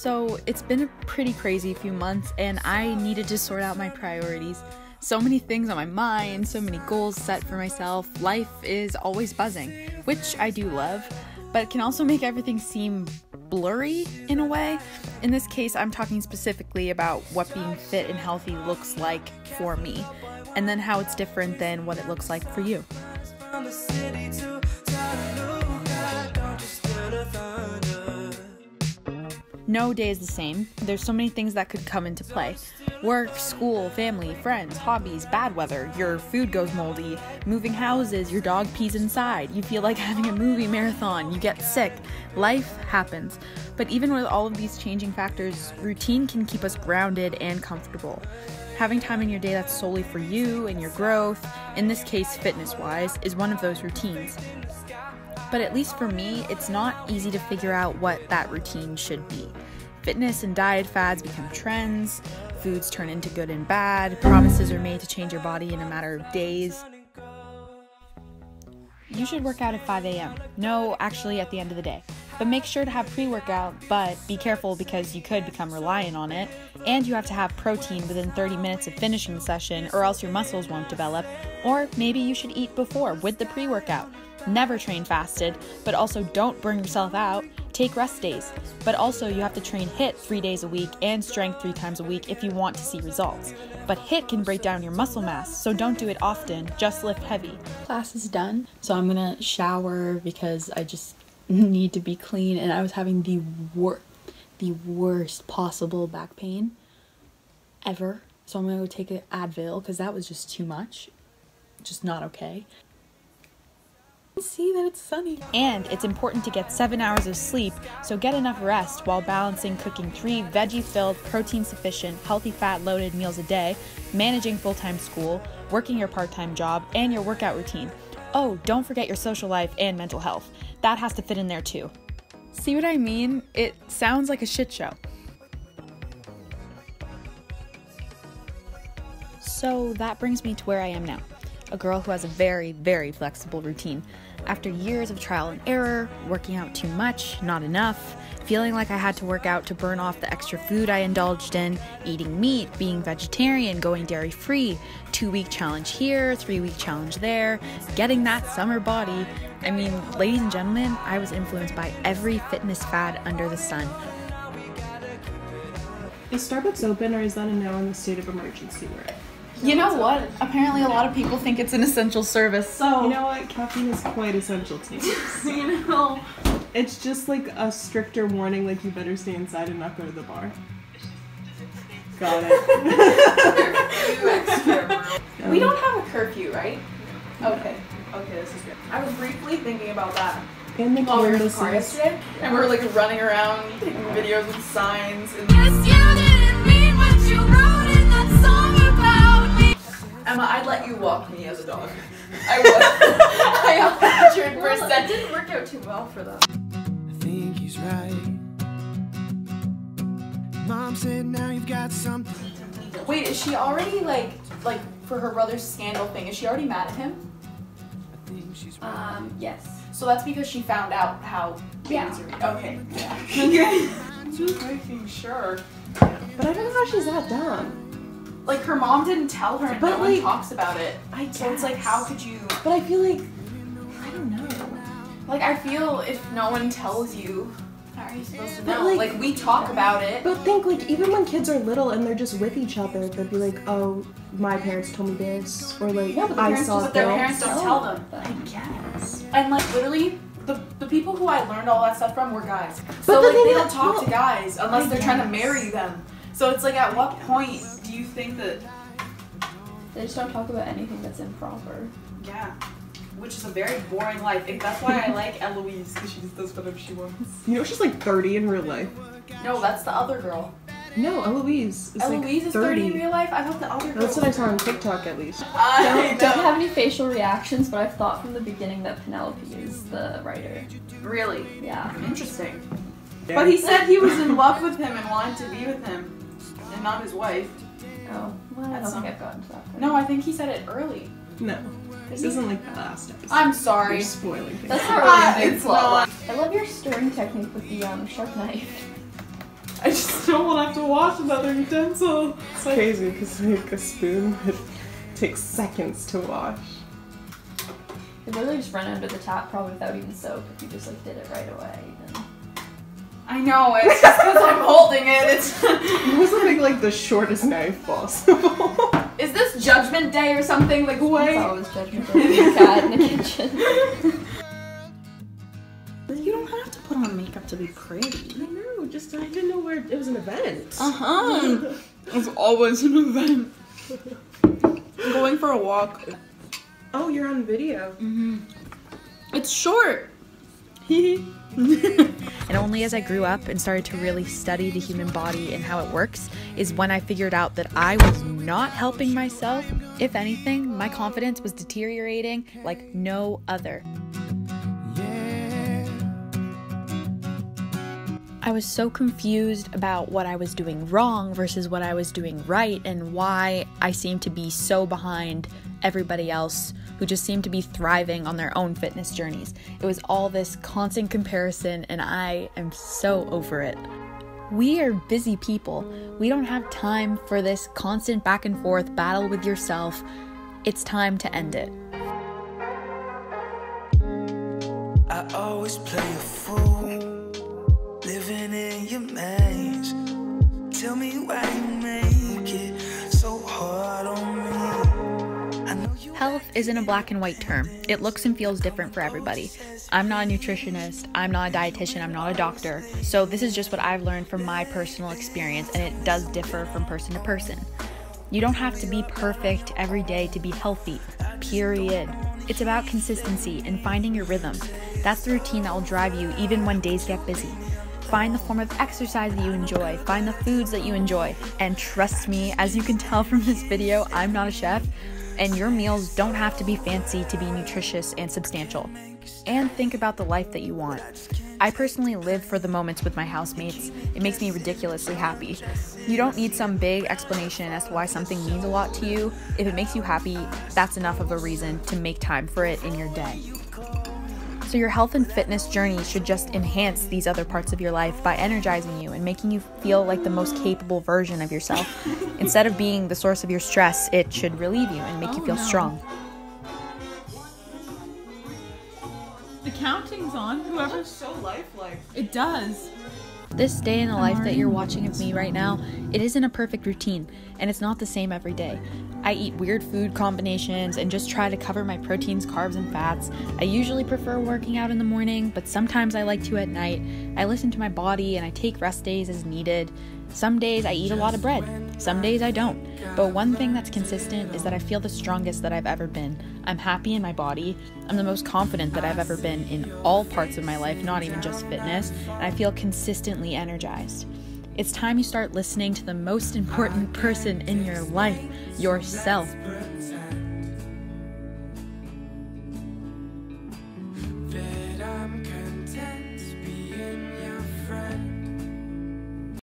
So it's been a pretty crazy few months and I needed to sort out my priorities. So many things on my mind, so many goals set for myself. Life is always buzzing, which I do love, but it can also make everything seem blurry in a way. In this case, I'm talking specifically about what being fit and healthy looks like for me, and then how it's different than what it looks like for you. No day is the same. There's so many things that could come into play. Work, school, family, friends, hobbies, bad weather, your food goes moldy, moving houses, your dog pees inside, you feel like having a movie marathon, you get sick. Life happens. But even with all of these changing factors, routine can keep us grounded and comfortable. Having time in your day that's solely for you and your growth, in this case fitness-wise, is one of those routines. But at least for me, it's not easy to figure out what that routine should be. Fitness and diet fads become trends, foods turn into good and bad, promises are made to change your body in a matter of days. You should work out at 5 a.m. No, actually at the end of the day. But make sure to have pre-workout, but be careful because you could become reliant on it, and you have to have protein within 30 minutes of finishing the session or else your muscles won't develop, or maybe you should eat before with the pre-workout. Never train fasted, but also don't burn yourself out. Take rest days, but also you have to train HIIT 3 days a week and strength 3 times a week if you want to see results. But HIIT can break down your muscle mass, so don't do it often, just lift heavy. Class is done, so I'm gonna shower because I just need to be clean, and I was having the worst possible back pain ever. So I'm gonna go take an Advil because that was just too much. Just not okay. See that it's sunny. And it's important to get 7 hours of sleep, so get enough rest while balancing cooking 3 veggie-filled, protein-sufficient, healthy fat-loaded meals a day, managing full-time school, working your part-time job, and your workout routine. Oh, don't forget your social life and mental health. That has to fit in there too. See what I mean? It sounds like a shit show. So that brings me to where I am now. A girl who has a very, very flexible routine. After years of trial and error, working out too much, not enough, feeling like I had to work out to burn off the extra food I indulged in, eating meat, being vegetarian, going dairy-free, 2-week challenge here, 3-week challenge there, getting that summer body. I mean, ladies and gentlemen, I was influenced by every fitness fad under the sun. Is Starbucks open, or is that a now in the state of emergency we're in? You know what? Apparently a lot of people think it's an essential service, so... You know what? Caffeine is quite essential to me. You know? It's just like a stricter warning, like you better stay inside and not go to the bar. Got it. We don't have a curfew, right? Okay. Okay, this is good. I was briefly thinking about that. In the while we were in the car yesterday, and we were like running around taking videos with signs. And yes, you didn't mean what you wrote in that song about me. Emma, I'd let you walk me as a dog. I would. I 100%. Well, it didn't work out too well for them. I think he's right. Mom said now you've got something. Wait, is she already like for her brother's scandal thing? Is she already mad at him? I think she's right. Yes. So that's because she found out how babies are. Okay. Yeah. Okay. Just making sure. But I don't know how she's that dumb. Like her mom didn't tell her, and But, no one like, talks about it. So it's like, how could you? But I feel like, I don't know. Like I feel if no one tells you, how are you supposed to But, know? Like we talk about it. But think, like, even when kids are little and they're just with each other, they'd be like, oh, my parents told me this, or like, Yeah, but the I parents, saw but their this. parents don't tell them. I guess. And like literally, the people who I learned all that stuff from were guys. But So the like thing they is- don't talk well, to guys unless I they're trying to guess. marry them. So it's like, at what point do you think that? They just don't talk about anything that's improper. Yeah, which is a very boring life. And that's why I like Eloise, because she just does whatever she wants. You know she's like 30 in real life. No, that's the other girl. No, Eloise is Eloise like is 30 in real life? I thought the other girl. That's what I saw on TikTok at least. I Don't have any facial reactions, but I've thought from the beginning that Penelope is the writer. Really? Yeah. Interesting. But he said he was in love with him and wanted to be with him, and not his wife. Oh, well, I That's don't think not- I've gotten to that part. No, I think he said it early. No, this isn't like the last episode. I'm sorry. You're spoiling things. That's not really a big It's plot. not. I love your stirring technique with the sharp knife. I just don't want to have to wash another utensil. It's crazy because like a spoon it takes seconds to wash. You literally just run under the tap probably without even soap if you just like did it right away. Then... I know, it's just because I'm holding it. It's Who's having like the shortest knife possible? Is this Judgment Day or something? Like wait. It's always Judgment Day. The cat in the kitchen. You don't have to put on makeup to be pretty. I know, just I didn't know where it was an event. It's always an event. I'm going for a walk. Oh, you're on video. It's short. And only as I grew up and started to really study the human body and how it works is when I figured out that I was not helping myself. If anything, my confidence was deteriorating like no other. I was so confused about what I was doing wrong versus what I was doing right and why I seemed to be so behind everybody else who just seemed to be thriving on their own fitness journeys. It was all this constant comparison and I am so over it. We are busy people. We don't have time for this constant back and forth battle with yourself. It's time to end it. I always play a fool, living in your maze. Tell me why you make it so hard on me. I know you Health isn't a black and white term. It looks and feels different for everybody. I'm not a nutritionist, I'm not a dietitian, I'm not a doctor. So this is just what I've learned from my personal experience, and it does differ from person to person. You don't have to be perfect every day to be healthy, period. It's about consistency and finding your rhythm. That's the routine that will drive you even when days get busy. Find the form of exercise that you enjoy, find the foods that you enjoy, and trust me, as you can tell from this video, I'm not a chef, and your meals don't have to be fancy to be nutritious and substantial. And think about the life that you want. I personally live for the moments with my housemates. It makes me ridiculously happy. You don't need some big explanation as to why something means a lot to you. If it makes you happy, that's enough of a reason to make time for it in your day. So your health and fitness journey should just enhance these other parts of your life by energizing you and making you feel like the most capable version of yourself. Instead of being the source of your stress, it should relieve you and make you feel strong. The counting's on. Whoever. So lifelike. It does. This day in the life that you're watching of me right now, it isn't a perfect routine, and it's not the same every day. I eat weird food combinations and just try to cover my proteins, carbs, and fats. I usually prefer working out in the morning, but sometimes I like to at night. I listen to my body and I take rest days as needed. Some days I eat a lot of bread, some days I don't. But one thing that's consistent is that I feel the strongest that I've ever been. I'm happy in my body. I'm the most confident that I've ever been in all parts of my life, not even just fitness, and I feel consistently energized. It's time you start listening to the most important person in your life, yourself.